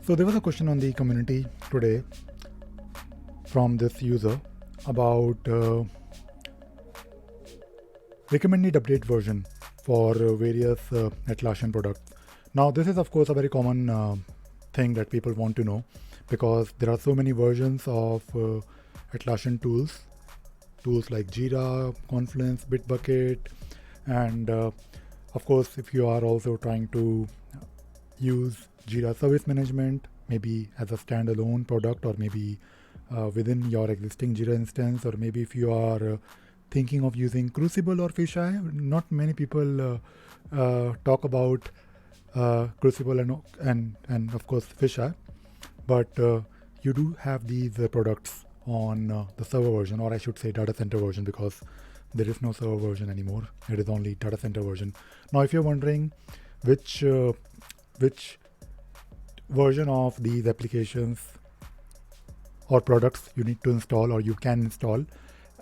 So there was a question on the community today from this user about recommended update version for various Atlassian products. Now this is of course a very common thing that people want to know, because there are so many versions of Atlassian tools like Jira, Confluence, Bitbucket, and of course if you are also trying to use Jira Service Management, maybe as a standalone product, or maybe within your existing Jira instance, or maybe if you are thinking of using Crucible or Fisheye. Not many people talk about Crucible and of course Fisheye, but you do have these products on the server version, or I should say data center version, because there is no server version anymore. It is only data center version. Now, if you're wondering which version of these applications or products you need to install or you can install,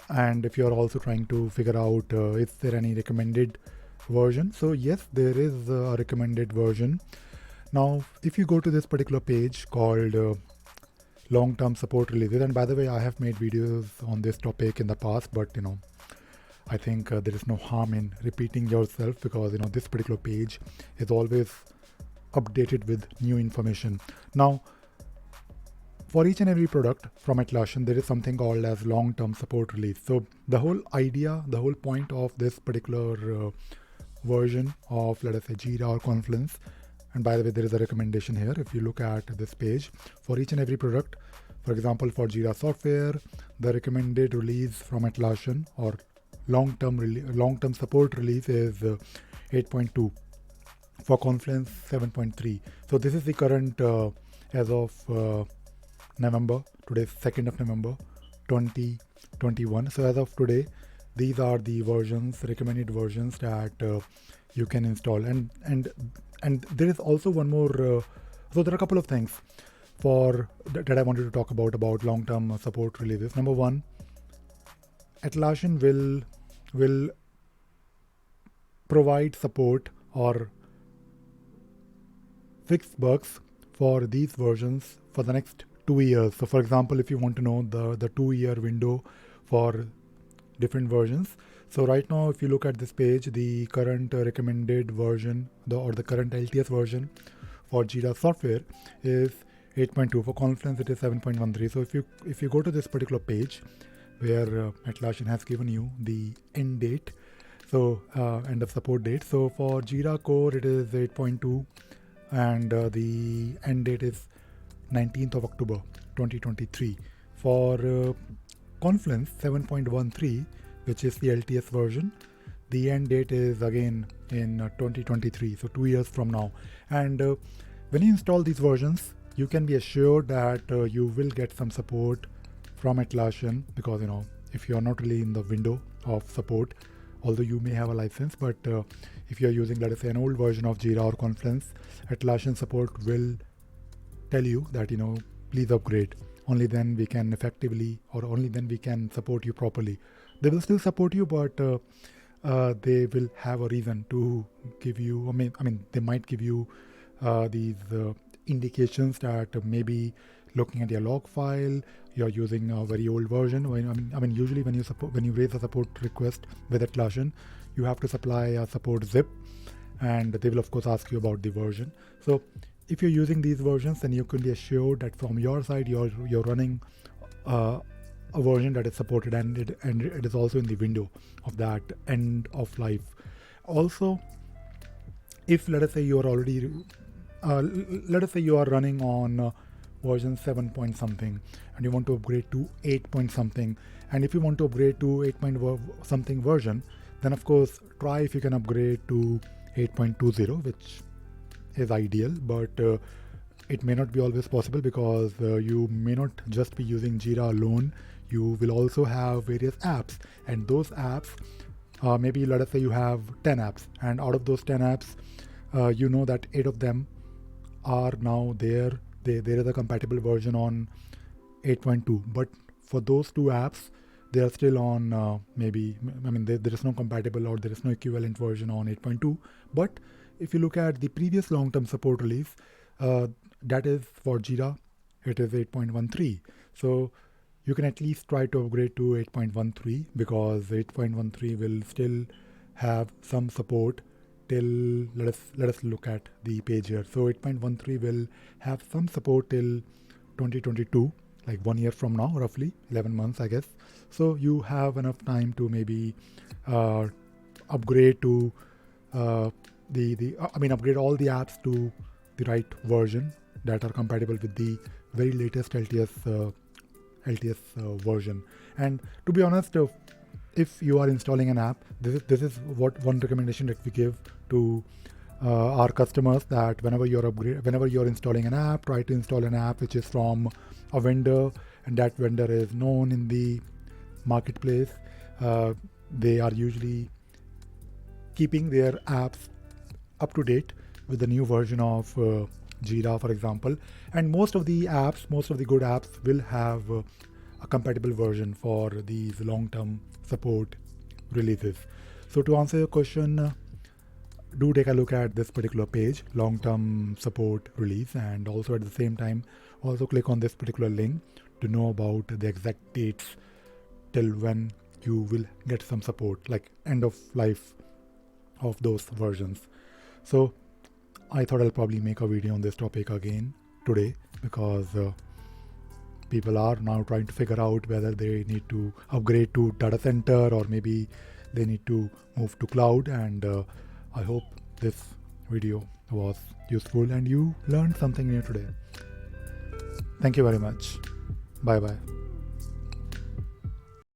and if you're also trying to figure out is there any recommended version, so yes, there is a recommended version. Now, if you go to this particular page called long-term support releases, and by the way, I have made videos on this topic in the past, but I think there is no harm in repeating yourself, because this particular page is always updated with new information. Now, for each and every product from Atlassian, there is something called as long-term support release. So the whole idea, the whole point of this particular version of, let us say, Jira or Confluence, and by the way, there is a recommendation here. If you look at this page, for each and every product, for example, for Jira software, the recommended release from Atlassian or long-term support release is 8.2. For Confluence, 7.3. So this is the current as of November. Today is 2nd of November 2021. So as of today, these are the recommended versions that you can install. And there is also one more. So there are a couple of things that I wanted to talk about long-term support releases. Number one, Atlassian will provide support or fix bugs for these versions for the next 2 years. So for example, if you want to know the 2-year window for different versions, so right now if you look at this page, the current recommended version, the current LTS version for Jira software is 8.2. For Confluence it is 7.13. So if you go to this particular page where Atlassian has given you the end date, so end of support date, so for Jira core it is 8.2, and the end date is 19th of October 2023. For Confluence 7.13, which is the LTS version, the end date is again in 2023, so 2 years from now. And when you install these versions, you can be assured that you will get some support from Atlassian, because if you are not really in the window of support, although you may have a license, but if you are using, let us say, an old version of Jira or Confluence, Atlassian support will tell you that please upgrade. Only then we can effectively, or only then we can support you properly. They will still support you, but they will have a reason to give you. I mean, they might give you these indications that maybe looking at your log file, you're using a very old version. I mean, usually when you raise a support request with Atlassian, you have to supply a support zip, and they will of course ask you about the version. So if you're using these versions, then you can be assured that from your side you're running a version that is supported, and it is also in the window of that end of life. Also, if let us say you are already let us say you are running on version 7 point something and you want to upgrade to 8 point something, and if you want to upgrade to 8 point something version, then of course try if you can upgrade to 8.20, which is ideal, but it may not be always possible, because you may not just be using Jira alone. You will also have various apps, and those apps, maybe let us say you have 10 apps, and out of those 10 apps, that 8 of them are now there. There is a compatible version on 8.2, but for those 2 apps, they are still on there is no compatible, or there is no equivalent version on 8.2. But if you look at the previous long-term support release, that is for Jira, it is 8.13. So you can at least try to upgrade to 8.13 because 8.13 will still have some support till, let us look at the page here. So 8.13 will have some support till 2022, like 1 year from now, roughly 11 months, I guess. So you have enough time to maybe upgrade to upgrade all the apps to the right version that are compatible with the very latest LTS version. And to be honest, if you are installing an app, this is what one recommendation that we give to our customers, that whenever you're installing an app, try to install an app which is from a vendor, and that vendor is known in the marketplace. They are usually keeping their apps up to date with the new version of Jira, for example. And most of the good apps will have a compatible version for these long-term support releases. So to answer your question, do take a look at this particular page, long-term support release, and also at the same time, also click on this particular link to know about the exact dates till when you will get some support, like end of life of those versions. So I thought I'll probably make a video on this topic again today, because people are now trying to figure out whether they need to upgrade to data center or maybe they need to move to cloud. And I hope this video was useful and you learned something new today. Thank you very much. Bye bye.